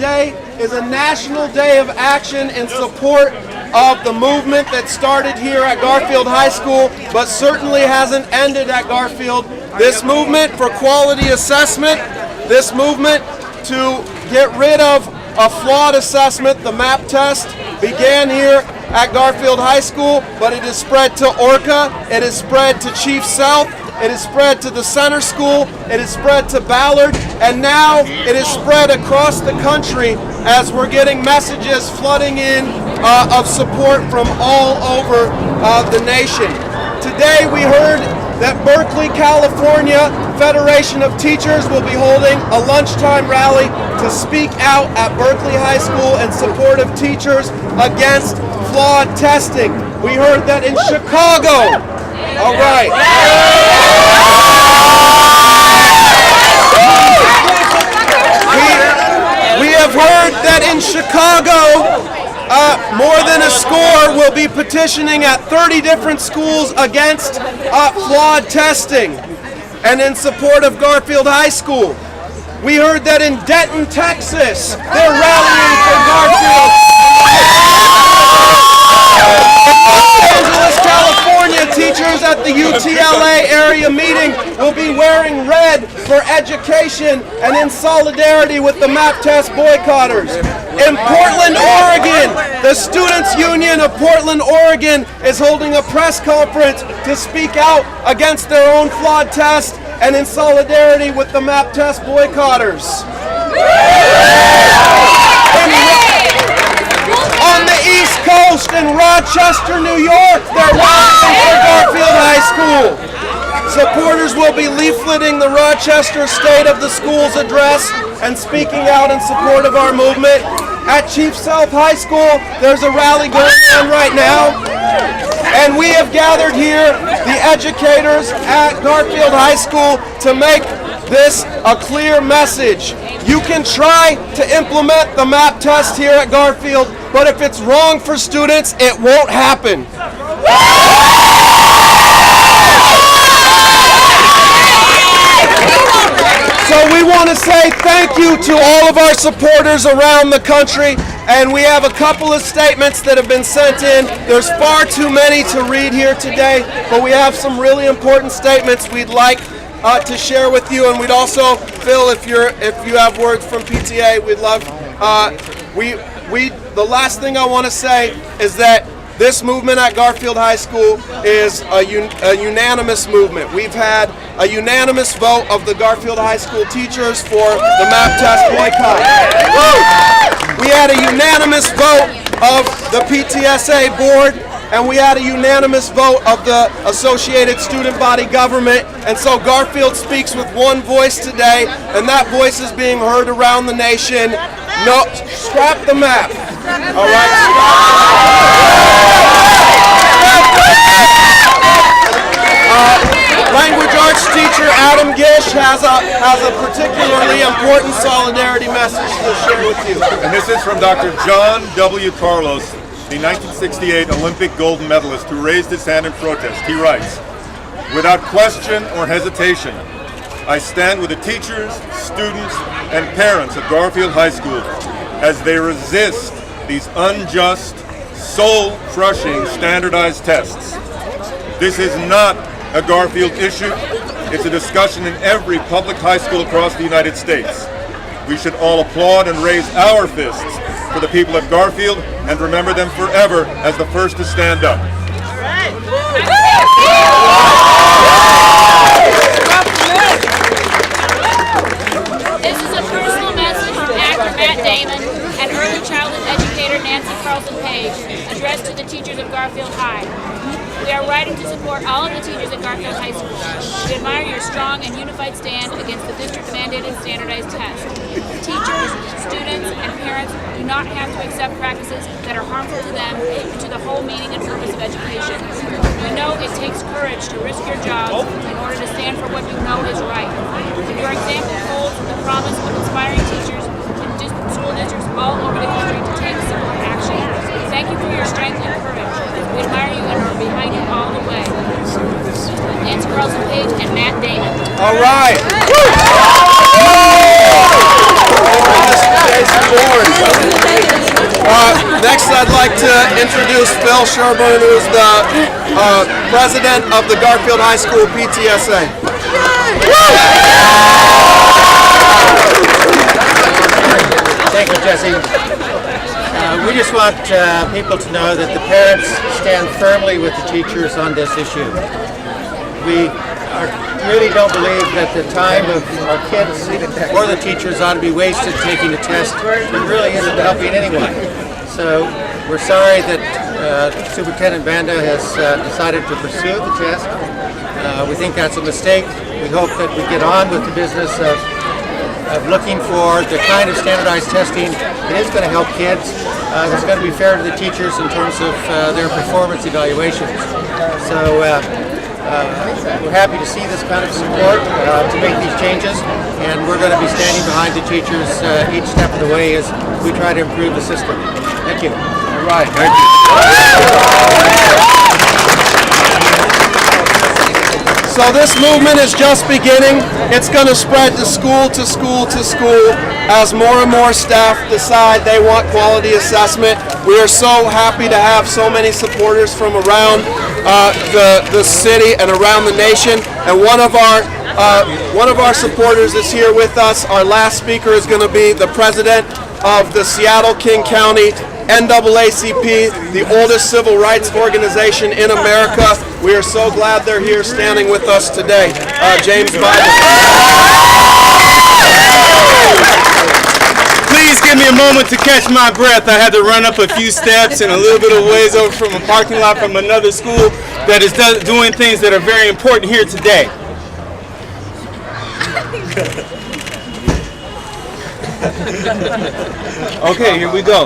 today is a national day of action in support of the movement that started here at Garfield High School, but certainly hasn't ended at Garfield. This movement for quality assessment, this movement to get rid of a flawed assessment, the MAP test, began here at Garfield High School, but it has spread to Orca, it has spread to Chief South, it has spread to the Center School, it has spread to Ballard, and now it has spread across the country as we're getting messages flooding in of support from all over the nation. Today we heard that Berkeley, California Federation of Teachers will be holding a lunchtime rally to speak out at Berkeley High School in support of teachers against flawed testing. We heard that in Chicago. All right. We have heard that in Chicago, more than a score will be petitioning at 30 different schools against flawed testing and in support of Garfield High School. We heard that in Denton, Texas, they're rallying for Garfield. Los Angeles, California, teachers at the UTLA area meeting will be wearing red for education and in solidarity with the MAP test boycotters. In Portland, Oregon, the Students Union of Portland, Oregon is holding a press conference to speak out against their own flawed test and in solidarity with the MAP test boycotters. On the East Coast in Rochester, New York, they're rallying for Garfield High School. Supporters will be leafleting the Rochester State of the Schools address and speaking out in support of our movement. At Chief South High School, there's a rally going on right now. And we have gathered here, the educators at Garfield High School, to make this a clear message. You can try to implement the MAP test here at Garfield, but if it's wrong for students, it won't happen. So we want to say thank you to all of our supporters around the country, and we have a couple of statements that have been sent in. There's far too many to read here today, but we have some really important statements we'd like to share with you, and we'd also, Phil, if you have words from PTA, we'd love. The last thing I want to say is that this movement at Garfield High School is a unanimous movement. We've had a unanimous vote of the Garfield High School teachers for the MAP test boycott. We had a unanimous vote of the PTSA board, and we had a unanimous vote of the Associated Student Body Government. And so Garfield speaks with one voice today, and that voice is being heard around the nation. No, scrap the MAP. All right. Language arts teacher Adam Gish has a particularly important solidarity message to share with you. And this is from Dr. John W. Carlos, the 1968 Olympic gold medalist who raised his hand in protest. He writes, "Without question or hesitation, I stand with the teachers, students, and parents of Garfield High School as they resist these unjust, soul-crushing standardized tests. This is not a Garfield issue. It's a discussion in every public high school across the United States. We should all applaud and raise our fists for the people at Garfield and remember them forever as the first to stand up." This is a personal message from actor Matt Damon and early childhood educator Nancy Carlson-Page, addressed to the teachers of Garfield High. We are writing to support all of the teachers at Garfield High School. We admire your strong and unified stand against the district-mandated standardized test. Teachers, students, and parents do not have to accept practices that are harmful to them and to the whole meaning and purpose of education. We know it takes courage to risk your jobs in order to stand for what you know is right. Your example holds the promise of inspiring teachers in school districts all over the country to take similar action. Thank you for your strength and courage. We admire you and are behind you all the way. Nancy Carlson-Page and Matt Damon. All right. Next, I'd like to introduce Phil Sherburne, who's the president of the Garfield High School PTSA. Thank you, Jesse. We just want people to know that the parents stand firmly with the teachers on this issue. We really don't believe that the time of our kids or the teachers ought to be wasted taking a test that really isn't helping anyone. So we're sorry that Superintendent Banda has decided to pursue the test. We think that's a mistake. We hope that we get on with the business of looking for the kind of standardized testing that is going to help kids, that's going to be fair to the teachers in terms of their performance evaluations. So we're happy to see this kind of support to make these changes, and we're going to be standing behind the teachers each step of the way as we try to improve the system. Thank you. All right. Thank you. So this movement is just beginning. It's going to spread to school to school to school as more and more staff decide they want quality assessment. We are so happy to have so many supporters from around the city and around the nation. And one of our supporters is here with us. Our last speaker is going to be the president of the Seattle-King County NAACP, the oldest civil rights organization in America. We are so glad they're here standing with us today. James Biden. Please give me a moment to catch my breath. I had to run up a few steps and a little bit of ways over from a parking lot from another school that is doing things that are very important here today. Okay, here we go.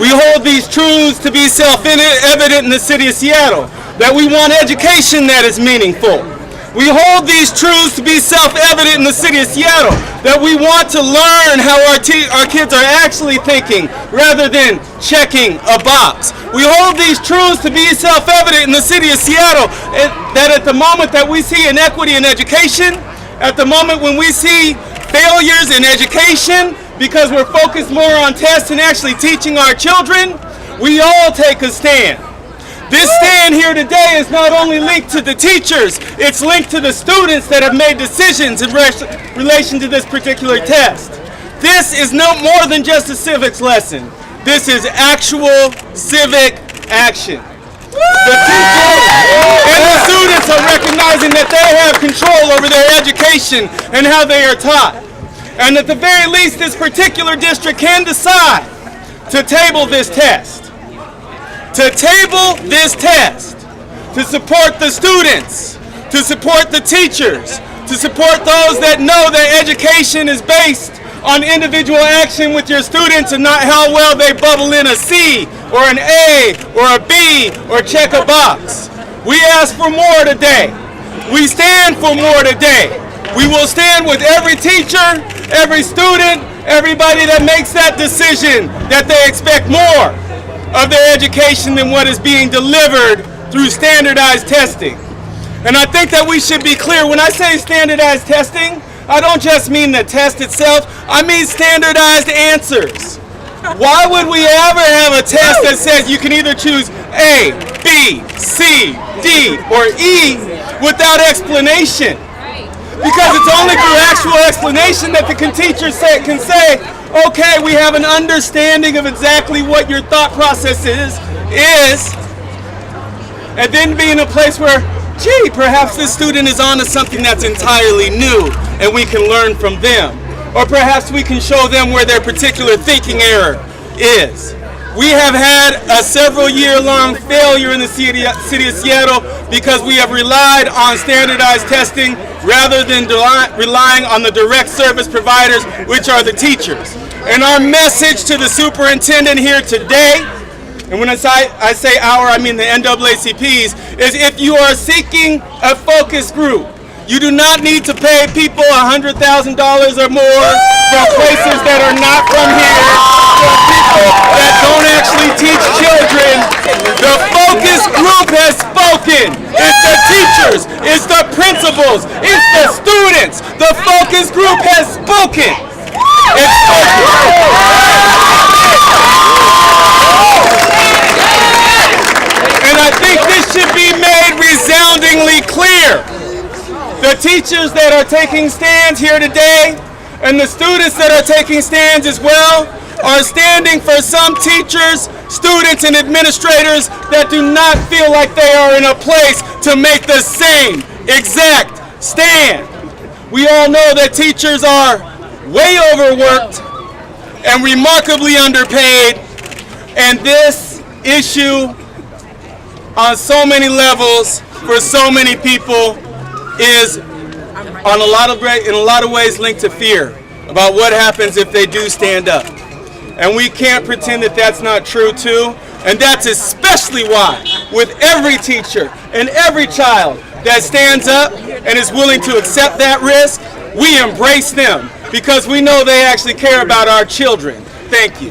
We hold these truths to be self-evident in the city of Seattle, that we want education that is meaningful. We hold these truths to be self-evident in the city of Seattle, that we want to learn how our kids are actually thinking rather than checking a box. We hold these truths to be self-evident in the city of Seattle, that at the moment that we see inequity in education, at the moment when we see failures in education because we're focused more on tests and actually teaching our children, we all take a stand. This stand here today is not only linked to the teachers, it's linked to the students that have made decisions in relation to this particular test. This is no more than just a civics lesson. This is actual civic action. The teachers and the students are recognizing that they have control over their education and how they are taught. And at the very least, this particular district can decide to table this test. To table this test. To support the students. To support the teachers. To support those that know that education is based on individual action with your students and not how well they bubble in a C or an A or a B or check a box. We ask for more today. We stand for more today. We will stand with every teacher, every student, everybody that makes that decision that they expect more of their education than what is being delivered through standardized testing. And I think that we should be clear. When I say standardized testing, I don't just mean the test itself, I mean standardized answers. Why would we ever have a test that says you can either choose A, B, C, D, or E without explanation? Because it's only through actual explanation that the teacher can say, okay, we have an understanding of exactly what your thought process is, and then be in a place where, gee, perhaps this student is onto something that's entirely new and we can learn from them. Or perhaps we can show them where their particular thinking error is. We have had a several-year-long failure in the city of Seattle because we have relied on standardized testing rather than relying on the direct service providers, which are the teachers. And our message to the superintendent here today, and when I say our, I mean the NAACPs, is if you are seeking a focus group, you do not need to pay people $100,000 or more from places that are not from here, from people that don't actually teach children. The focus group has spoken. It's the teachers, it's the principals, it's the students. The focus group has spoken. It's spoken. The teachers that are taking stands here today and the students that are taking stands as well are standing for some teachers, students, and administrators that do not feel like they are in a place to make the same exact stand. We all know that teachers are way overworked and remarkably underpaid, and this issue on so many levels for so many people is in a lot of ways linked to fear about what happens if they do stand up. And we can't pretend that that's not true too. And that's especially why with every teacher and every child that stands up and is willing to accept that risk, we embrace them because we know they actually care about our children. Thank you.